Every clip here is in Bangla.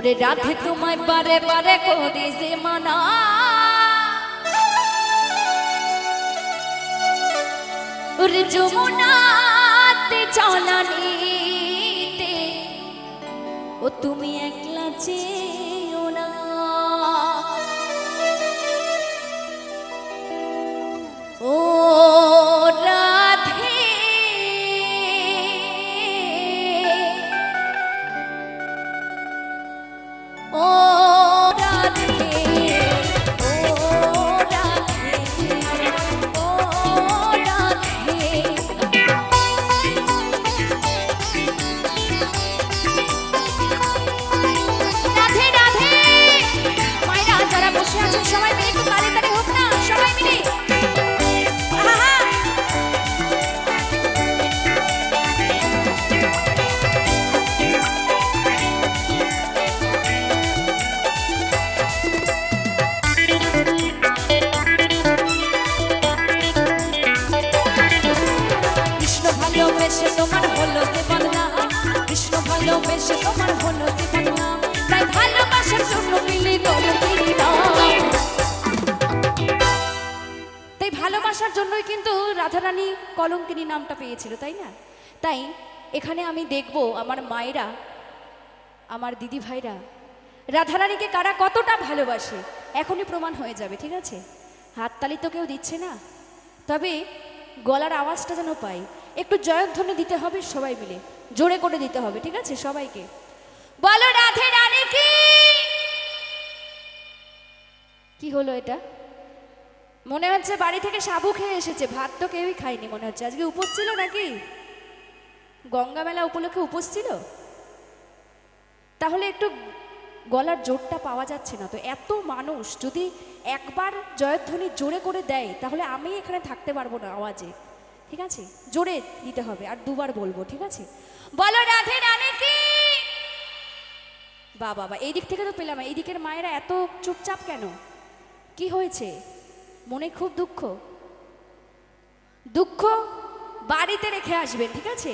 ওরে রাধে তোমায় বারে বারে করি যে মানা, ওরে যমুনাতে চলানিতে ও তুমি একলা চেও না। ও রাধে ও রাধে ও রাধে ও রাধে। রাধে রাধে মায়েরা যারা বসে আছেন সবাই মিলে একটু তালে তালে হোক না, সবাই মিলে। ভালোবেসে তোমার হলো যে বদনাম, কৃষ্ণ ভালোবেসে তোমার হলো যে বদনাম, তাই ভালোবাসার জন্য মিলে কলঙ্কিনী নাম। তাই ভালোবাসার জন্যই কিন্তু রাধারানী কলঙ্কিনী নামটা পেয়েছিল, তাই না? তাই এখানে আমি দেখব আমার মায়েরা, আমার দিদি ভাইরা রাধারানীকে কারা কতটা ভালোবাসে এখনই প্রমাণ হয়ে যাবে, ঠিক আছে? হাততালি তো কেউ দিচ্ছে না, তবে গলার আওয়াজটা যেন পাই। একটু জয়ধ্বনি দিতে হবে সবাই মিলে, জোরে করে দিতে হবে, ঠিক আছে? সবাইকে বলো রাধে রানী কি। কি হলো এটা? মনে হচ্ছে বাড়ি থেকে সাবু খেয়ে এসেছে, ভাত তো কেউই খায়নি মনে হচ্ছে। আজকে উপোস ছিল নাকি? গঙ্গা মেলা উপলক্ষে উপোস ছিল? তাহলে একটু গলার জোরটা পাওয়া যাচ্ছে না তো। এত মানুষ যদি একবার জয়ধ্বনি জোরে করে দেয় তাহলে আমি এখানে থাকতে পারবো না আওয়াজে, ঠিক আছে? জোরে দিতে হবে আর দুবার বলবো, ঠিক আছে? বলো রাধে রানী কি। বাবা এই দিক থেকে তো পেলাম, এই দিকের মায়েরা এত চুপচাপ কেন? কি হয়েছে? মনে খুব দুঃখ? দুঃখ বাড়িতে রেখে আসবেন, ঠিক আছে?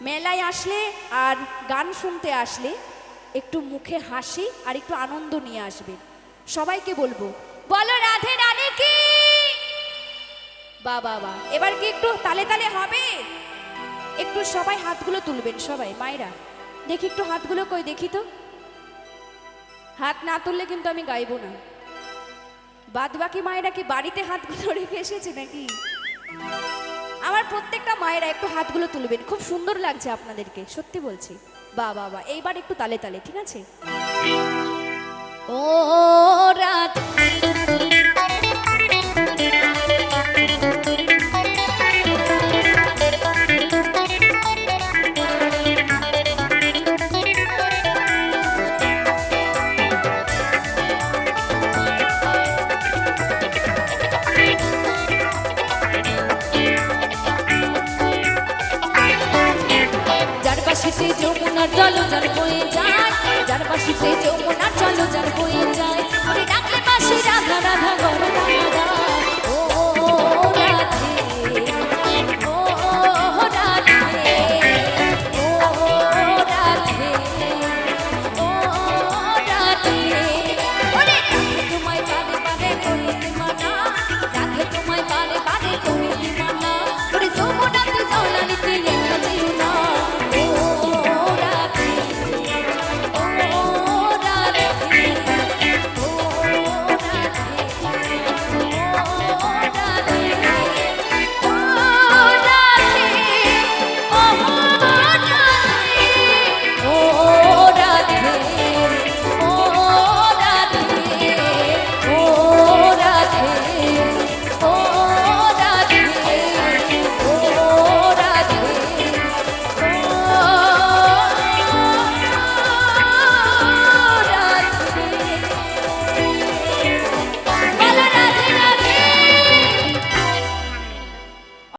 মেলায় আসলে আর গান শুনতে আসলে একটু মুখে হাসি আর একটু আনন্দ নিয়ে আসবেন। সবাইকে বলবো বলো রাধে রানী কি। বাবা এবার কি একটু তালে তালে হবে? একটু সবাই হাতগুলো তুলবেন, সবাই মায়েরা দেখি একটু হাতগুলো কই দেখি তো। হাত না তুললে কিন্তু আমি গাইবো না। বাদ বাকি মায়েরা কি বাড়িতে হাতগুলো রেখে এসেছে নাকি? আমার প্রত্যেকটা মায়েরা একটু হাতগুলো তুলবেন, খুব সুন্দর লাগছে আপনাদেরকে, সত্যি বলছি। বাবা এইবার একটু তালে তালে, ঠিক আছে? ও রাত যমুনার জল জল বয়ে যায়, যার পাশে যমুনার জল জল বয়ে